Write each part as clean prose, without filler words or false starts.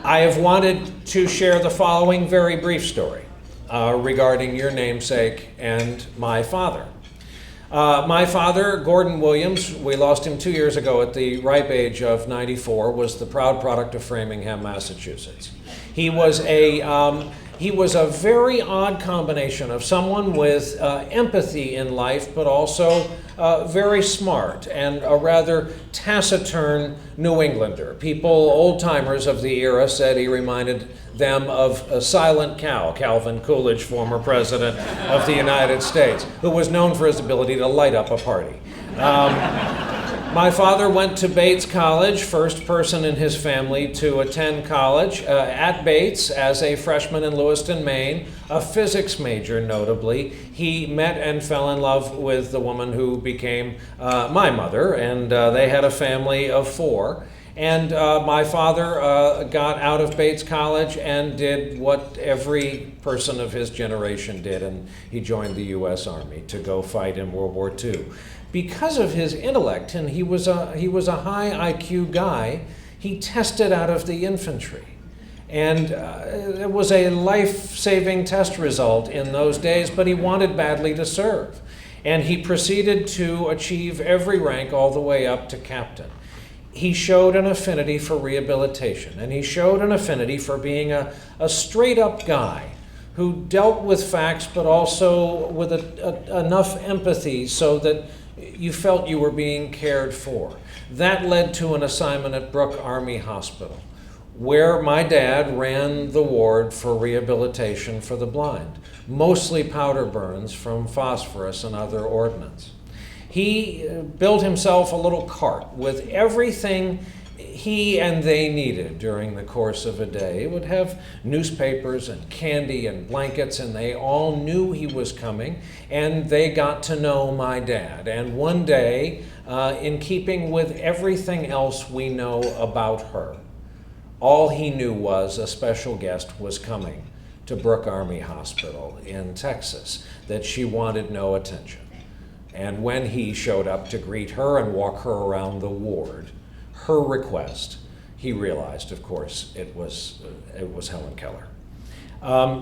I have wanted to share the following very brief story regarding your namesake and my father. My father, Gordon Williams, we lost him 2 years ago at the ripe age of 94, was the proud product of Framingham, Massachusetts. He was a very odd combination of someone with empathy in life, but also very smart and a rather taciturn New Englander. People, old-timers of the era, said he reminded them of a Silent Cal, Calvin Coolidge, former president of the United States, who was known for his ability to light up a party. My father went to Bates College, first person in his family to attend college at Bates as a freshman in Lewiston, Maine, a physics major notably. He met and fell in love with the woman who became my mother, and they had a family of 4. And my father got out of Bates College and did what every person of his generation did, and he joined the U.S. Army to go fight in World War II. Because of his intellect, and he was a high IQ guy, he tested out of the infantry. And it was a life-saving test result in those days, but he wanted badly to serve. And he proceeded to achieve every rank all the way up to captain. He showed an affinity for rehabilitation, and he showed an affinity for being a straight-up guy who dealt with facts, but also with enough empathy so that you felt you were being cared for. That led to an assignment at Brooke Army Hospital, where my dad ran the ward for rehabilitation for the blind, mostly powder burns from phosphorus and other ordnance. He built himself a little cart with everything he and they needed during the course of a day. It would have newspapers and candy and blankets, and they all knew he was coming, and they got to know my dad. And one day, in keeping with everything else we know about her, all he knew was a special guest was coming to Brooke Army Hospital in Texas, that she wanted no attention. And when he showed up to greet her and walk her around the ward, her request, he realized, of course, it was Helen Keller.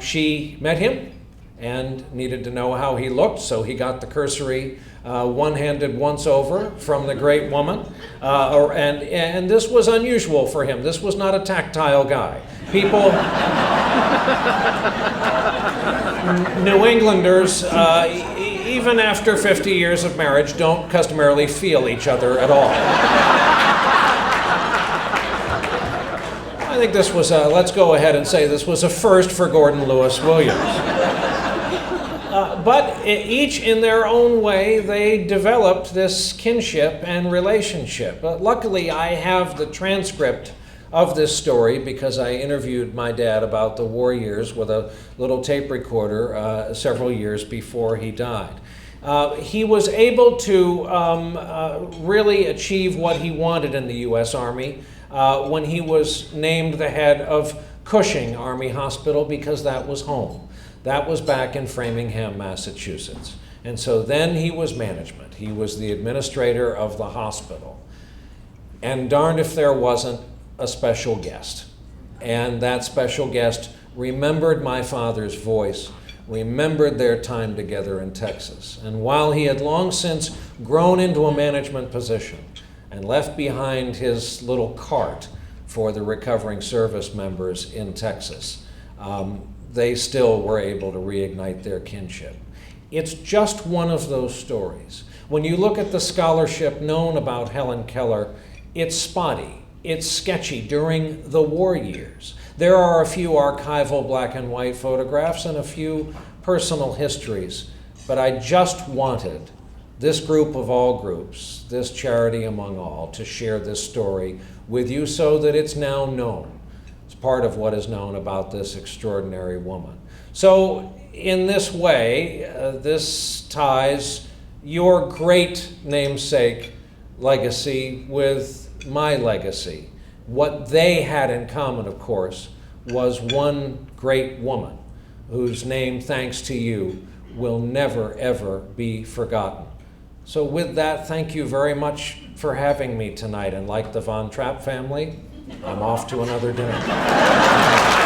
She met him and needed to know how he looked, so he got the cursory one-handed once-over from the great woman. And this was unusual for him. This was not a tactile guy. People, New Englanders, even after 50 years of marriage, don't customarily feel each other at all. I think this was let's go ahead and say this was a first for Gordon Lewis Williams. But each in their own way, they developed this kinship and relationship. Luckily, I have the transcript of this story because I interviewed my dad about the war years with a little tape recorder several years before he died. He was able to really achieve what he wanted in the U.S. Army when he was named the head of Cushing Army Hospital, because that was home. That was back in Framingham, Massachusetts. And so then he was management. He was the administrator of the hospital. And darned if there wasn't a special guest. And that special guest remembered my father's voice, remembered their time together in Texas. And while he had long since grown into a management position and left behind his little cart for the recovering service members in Texas, they still were able to reignite their kinship. It's just one of those stories. When you look at the scholarship known about Helen Keller, it's spotty, it's sketchy during the war years. There are a few archival black and white photographs and a few personal histories, but I just wanted this group of all groups, this charity among all, to share this story with you so that it's now known. It's part of what is known about this extraordinary woman. So in this way, this ties your great namesake legacy with my legacy. What they had in common, of course, was one great woman whose name, thanks to you, will never, ever be forgotten. So with that, thank you very much for having me tonight. And like the Von Trapp family, I'm off to another dinner.